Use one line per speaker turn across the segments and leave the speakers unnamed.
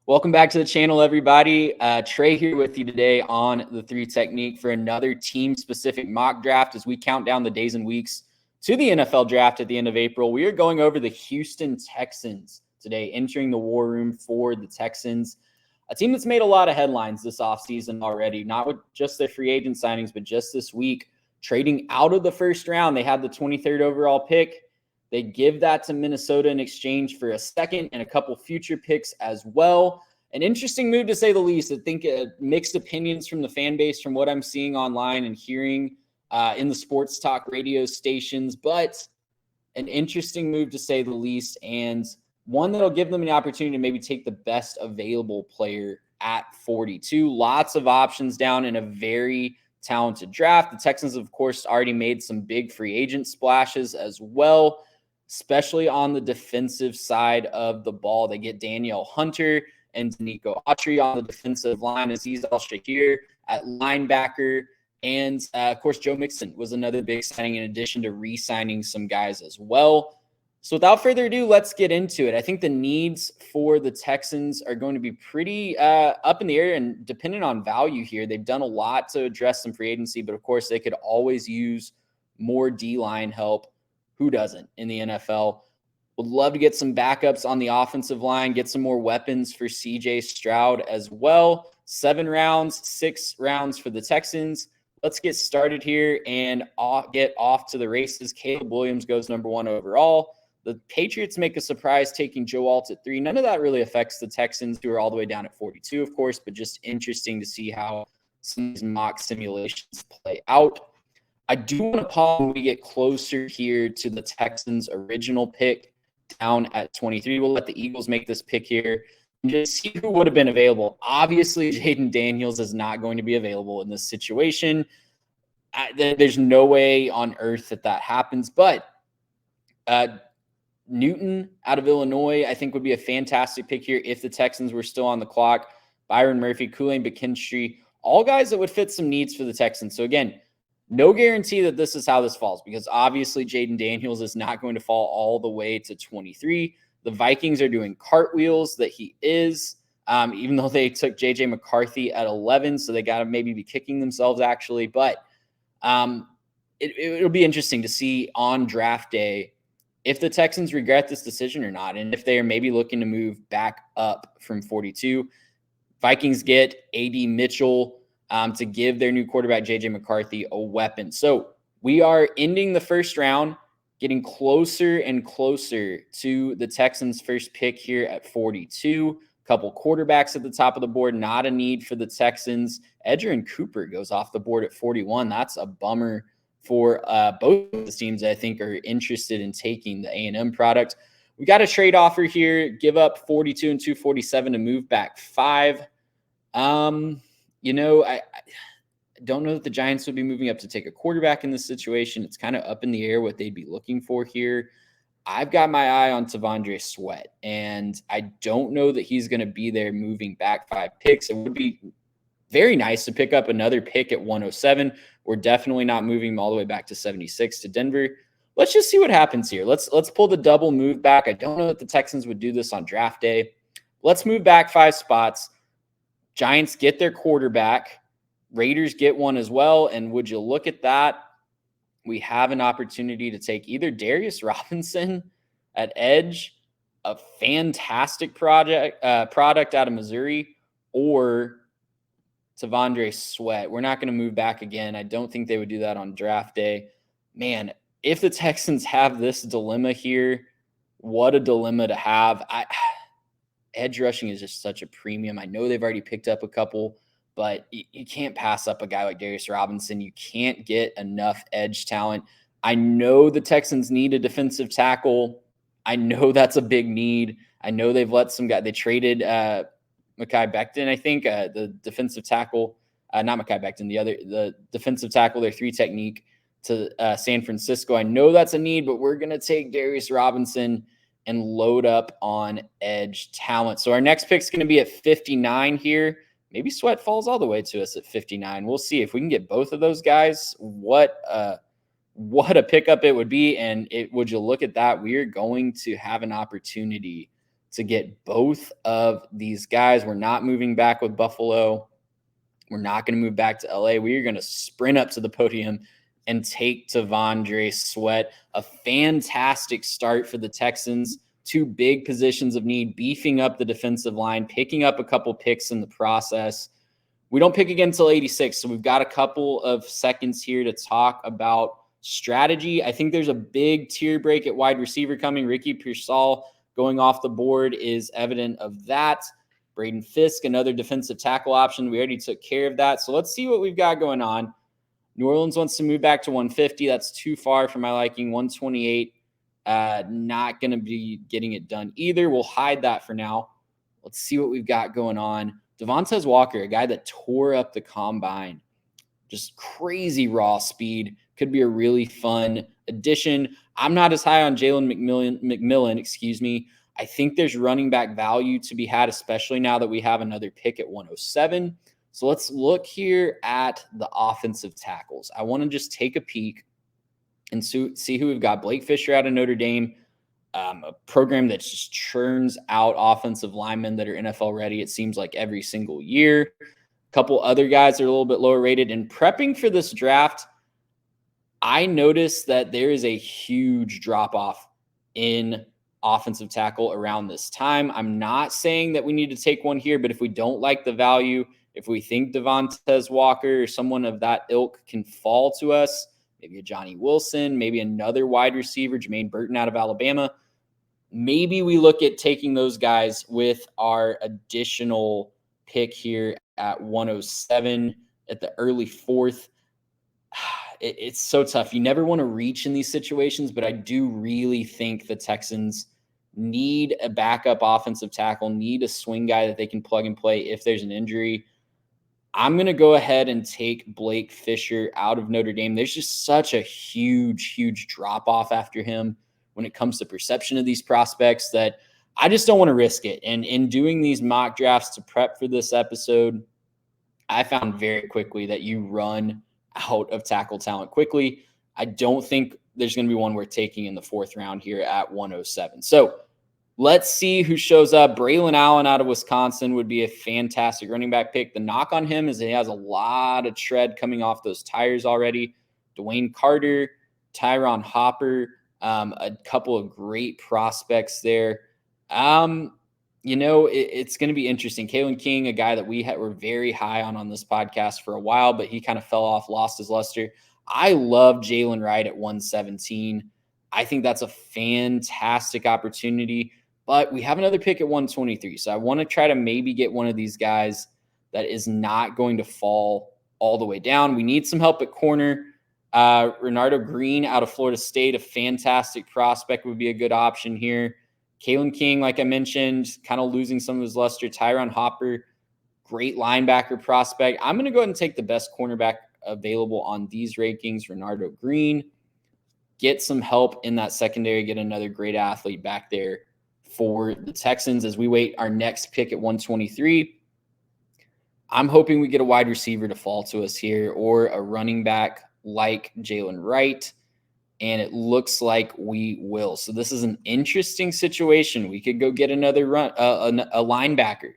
Welcome back to the channel, everybody. Trey here with you today on the 3 Technique for another team-specific mock draft as we count down the days and weeks to the NFL draft at the end of April. We are going over the Houston Texans today, entering the war room for the Texans, a team that's made a lot of headlines this offseason already, not with just their free agent signings, but just this week, trading out of the first round. They had the 23rd overall pick. They give that to Minnesota in exchange for a second and a couple future picks as well. An interesting move, to say the least. I think mixed opinions from the fan base from what I'm seeing online and hearing in the sports talk radio stations, but an interesting move, to say the least, and one that'll give them an opportunity to maybe take the best available player at 42. Lots of options down in a very talented draft. The Texans, of course, already made some big free agent splashes as well, especially on the defensive side of the ball. They get Danielle Hunter and Nico Autry on the defensive line, Azeez Al-Shakir at linebacker. And, of course, Joe Mixon was another big signing in addition to re-signing some guys as well. So without further ado, let's get into it. I think the needs for the Texans are going to be pretty up in the air and dependent on value here. They've done a lot to address some free agency, but, of course, they could always use more D-line help. Who doesn't in the NFL? Would love to get some backups on the offensive line, get some more weapons for CJ Stroud as well. 7 rounds, 6 rounds for the Texans. Let's get started here and get off to the races. Caleb Williams goes number 1 overall. The Patriots make a surprise taking Joe Alt at 3. None of that really affects the Texans, who are all the way down at 42, of course, but just interesting to see how some of these mock simulations play out. I do want to pause when we get closer here to the Texans' original pick down at 23. We'll let the Eagles make this pick here and just see who would have been available. Obviously, Jaden Daniels is not going to be available in this situation. There's no way on earth that happens, but Newton out of Illinois, I think, would be a fantastic pick here if the Texans were still on the clock. Byron Murphy, Kool-Aid McKinstry, all guys that would fit some needs for the Texans. So, again, no guarantee that this is how this falls, because obviously Jaden Daniels is not going to fall all the way to 23. The Vikings are doing cartwheels that he is, even though they took J.J. McCarthy at 11, so they got to maybe be kicking themselves, actually. But it'll be interesting to see on draft day if the Texans regret this decision or not, and if they are maybe looking to move back up from 42. Vikings get A.D. Mitchell to give their new quarterback, J.J. McCarthy, a weapon. So we are ending the first round, getting closer and closer to the Texans' first pick here at 42. A couple quarterbacks at the top of the board, not a need for the Texans. Edgerrin Cooper goes off the board at 41. That's a bummer for both of the teams that I think are interested in taking the A&M product. We got a trade offer here, give up 42 and 247 to move back 5. I don't know that the Giants would be moving up to take a quarterback in this situation. It's kind of up in the air what they'd be looking for here. I've got my eye on T'Vondre Sweat, and I don't know that he's going to be there moving back 5 picks. It would be very nice to pick up another pick at 107. We're definitely not moving him all the way back to 76 to Denver. Let's just see what happens here. Let's pull the double move back. I don't know that the Texans would do this on draft day. Let's move back 5 spots. Giants get their quarterback. Raiders get one as well. And would you look at that? We have an opportunity to take either Darius Robinson at edge, a fantastic product out of Missouri, or T'Vondre Sweat. We're not going to move back again. I don't think they would do that on draft day. Man, if the Texans have this dilemma here, what a dilemma to have. Edge rushing is just such a premium. I know they've already picked up a couple, but you can't pass up a guy like Darius Robinson. You can't get enough edge talent. I know the Texans need a defensive tackle. I know that's a big need. I know they've let some guy. They traded Mekhi Becton, I think, the defensive tackle, not Mekhi Becton, the defensive tackle, their 3 technique to San Francisco. I know that's a need, but we're going to take Darius Robinson and load up on edge talent. So our next pick is going to be at 59 here. Maybe Sweat falls all the way to us at 59. We'll see if we can get both of those guys. What a pickup it would be. And would you look at that? We are going to have an opportunity to get both of these guys. We're not moving back with Buffalo. We're not going to move back to LA. We are going to sprint up to the podium and take T'Vondre Sweat. A fantastic start for the Texans. Two big positions of need, beefing up the defensive line, picking up a couple picks in the process. We don't pick again until 86, so we've got a couple of seconds here to talk about strategy. I think there's a big tier break at wide receiver coming. Ricky Pearsall going off the board is evident of that. Braden Fisk, another defensive tackle option. We already took care of that. So let's see what we've got going on. New Orleans wants to move back to 150. That's too far for my liking. 128, not going to be getting it done either. We'll hide that for now. Let's see what we've got going on. Devontae Walker, a guy that tore up the combine. Just crazy raw speed. Could be a really fun addition. I'm not as high on Jalen McMillan. I think there's running back value to be had, especially now that we have another pick at 107. So let's look here at the offensive tackles. I want to just take a peek and see who we've got. Blake Fisher out of Notre Dame, a program that just churns out offensive linemen that are NFL ready, it seems like every single year. A couple other guys are a little bit lower rated. And prepping for this draft, I noticed that there is a huge drop-off in offensive tackle around this time. I'm not saying that we need to take one here, but if we don't like the value, if we think Devontae Walker or someone of that ilk can fall to us, maybe a Johnny Wilson, maybe another wide receiver, Jermaine Burton out of Alabama, maybe we look at taking those guys with our additional pick here at 107 at the early fourth. It's so tough. You never want to reach in these situations, but I do really think the Texans need a backup offensive tackle, need a swing guy that they can plug and play if there's an injury. I'm going to go ahead and take Blake Fisher out of Notre Dame. There's just such a huge drop-off after him when it comes to perception of these prospects that I just don't want to risk it. And in doing these mock drafts to prep for this episode, I found very quickly that you run out of tackle talent quickly. I don't think there's going to be one worth taking in the fourth round here at 107. So let's see who shows up. Braylon Allen out of Wisconsin would be a fantastic running back pick. The knock on him is he has a lot of tread coming off those tires already. Dwayne Carter, Tyron Hopper, a couple of great prospects there. It's going to be interesting. Kalen King, a guy that we were very high on this podcast for a while, but he kind of fell off, lost his luster. I love Jalen Wright at 117. I think that's a fantastic opportunity, but we have another pick at 123. So I want to try to maybe get one of these guys that is not going to fall all the way down. We need some help at corner. Renardo Green out of Florida State, a fantastic prospect, would be a good option here. Kalen King, like I mentioned, kind of losing some of his luster. Tyron Hopper, great linebacker prospect. I'm going to go ahead and take the best cornerback available on these rankings, Renardo Green. Get some help in that secondary, get another great athlete back there for the Texans as we wait our next pick at 123. I'm hoping we get a wide receiver to fall to us here or a running back like Jalen Wright. And it looks like we will. So this is an interesting situation. We could go get another a linebacker,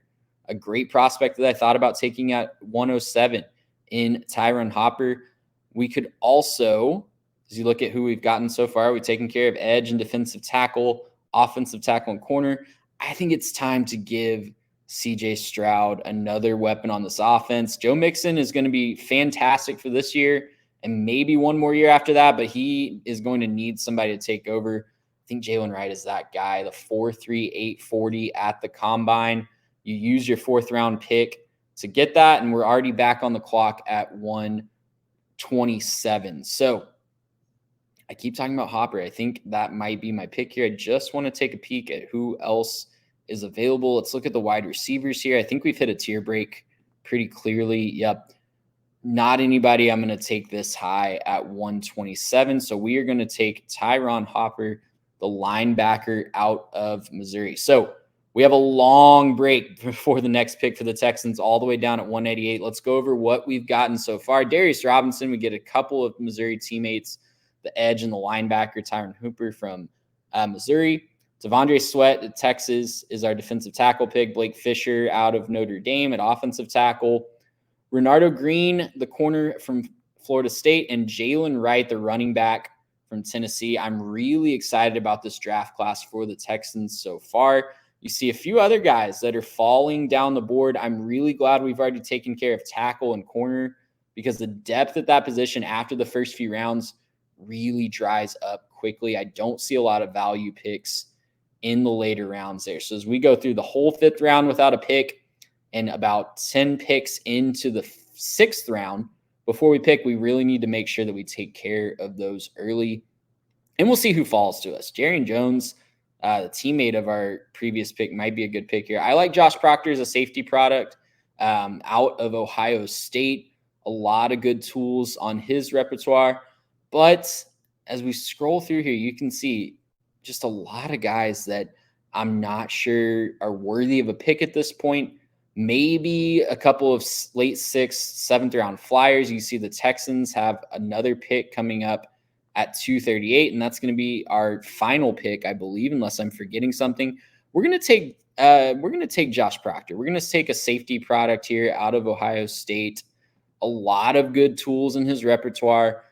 a great prospect that I thought about taking at 107 in Tyron Hopper. We could also, as you look at who we've gotten so far, we've taken care of edge and defensive tackle, offensive tackle and corner. I think it's time to give CJ Stroud another weapon on this offense. Joe Mixon is going to be fantastic for this year and maybe one more year after that, but he is going to need somebody to take over. I think Jalen Wright is that guy, the 4.3, 840 at the combine. You use your fourth round pick to get that, and we're already back on the clock at 127. So I keep talking about Hopper. I think that might be my pick here. I just want to take a peek at who else is available. Let's look at the wide receivers here. I think we've hit a tier break pretty clearly. Yep. Not anybody I'm going to take this high at 127. So we are going to take Tyron Hopper, the linebacker out of Missouri. So we have a long break before the next pick for the Texans, all the way down at 188. Let's go over what we've gotten so far. Darius Robinson, we get a couple of Missouri teammates, the edge and the linebacker, Tyron Hooper from Missouri. T'Vondre Sweat at Texas is our defensive tackle pick. Blake Fisher out of Notre Dame at offensive tackle. Renardo Green, the corner from Florida State, and Jalen Wright, the running back from Tennessee. I'm really excited about this draft class for the Texans so far. You see a few other guys that are falling down the board. I'm really glad we've already taken care of tackle and corner because the depth at that position after the first few rounds really dries up quickly. I don't see a lot of value picks in the later rounds there. So as we go through the whole 5th round without a pick and about 10 picks into the 6th round, before we pick, we really need to make sure that we take care of those early. And we'll see who falls to us. Jarian Jones, the teammate of our previous pick, might be a good pick here. I like Josh Proctor as a safety product out of Ohio State. A lot of good tools on his repertoire. But as we scroll through here, you can see just a lot of guys that I'm not sure are worthy of a pick at this point. Maybe a couple of late 6th, 7th round flyers. You see the Texans have another pick coming up at 238, and that's going to be our final pick, I believe, unless I'm forgetting something. We're going to take Josh Proctor. We're going to take a safety product here out of Ohio State. A lot of good tools in his repertoire.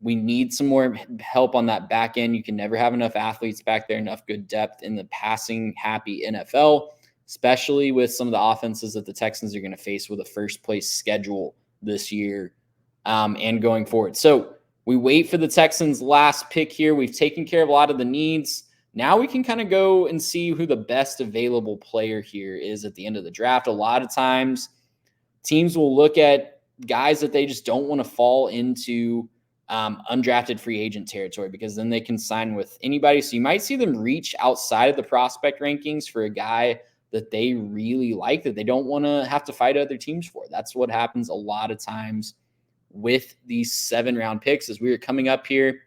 We need some more help on that back end. You can never have enough athletes back there, enough good depth in the passing happy NFL, especially with some of the offenses that the Texans are going to face with a first place schedule this year and going forward. So we wait for the Texans' last pick here. We've taken care of a lot of the needs. Now we can kind of go and see who the best available player here is at the end of the draft. A lot of times teams will look at guys that they just don't want to fall into undrafted free agent territory because then they can sign with anybody. So you might see them reach outside of the prospect rankings for a guy that they really like, that they don't want to have to fight other teams for. That's what happens a lot of times with these 7-round picks. As we are coming up here,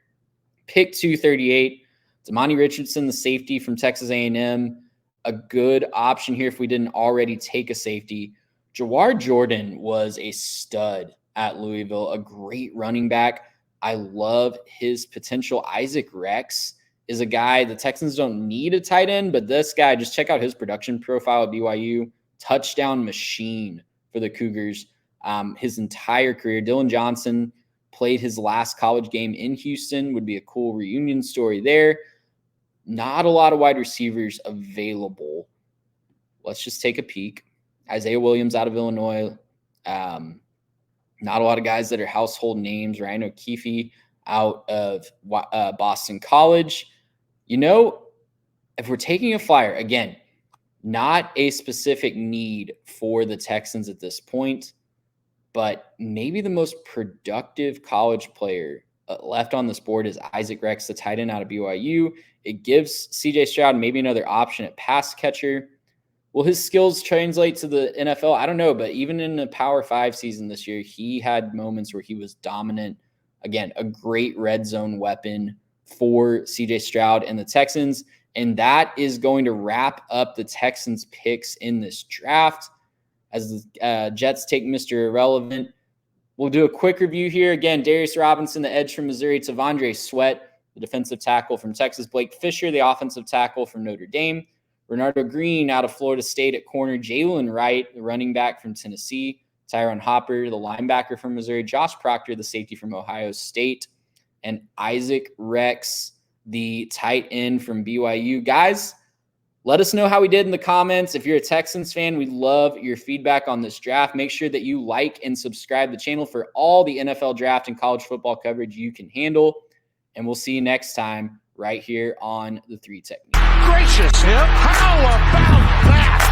pick 238, Damani Richardson, the safety from Texas A&M, a good option here if we didn't already take a safety. Jawar Jordan was a stud at Louisville, a great running back. I love his potential. Isaac Rex is a guy the Texans don't need a tight end, but this guy, just check out his production profile at BYU. Touchdown machine for the Cougars his entire career. Dylan Johnson played his last college game in Houston. Would be a cool reunion story there. Not a lot of wide receivers available. Let's just take a peek. Isaiah Williams out of Illinois. Not a lot of guys that are household names. Ryan O'Keefe out of Boston College. You know, if we're taking a flyer, again, not a specific need for the Texans at this point, but maybe the most productive college player left on this board is Isaac Rex, the tight end out of BYU. It gives CJ Stroud maybe another option at pass catcher. Will his skills translate to the NFL? I don't know, but even in the Power 5 season this year, he had moments where he was dominant. Again, a great red zone weapon for CJ Stroud and the Texans. And that is going to wrap up the Texans picks in this draft. As the Jets take Mr. Irrelevant, we'll do a quick review here. Again, Darius Robinson, the edge from Missouri, T'Vondre Sweat, the defensive tackle from Texas, Blake Fisher, the offensive tackle from Notre Dame, Renardo Green out of Florida State at corner, Jalen Wright, the running back from Tennessee, Tyron Hopper, the linebacker from Missouri, Josh Proctor, the safety from Ohio State, and Isaac Rex, the tight end from BYU. Guys, let us know how we did in the comments. If you're a Texans fan, we'd love your feedback on this draft. Make sure that you like and subscribe to the channel for all the NFL draft and college football coverage you can handle. And we'll see you next time right here on the 3 Technique.
Gracious, how about that?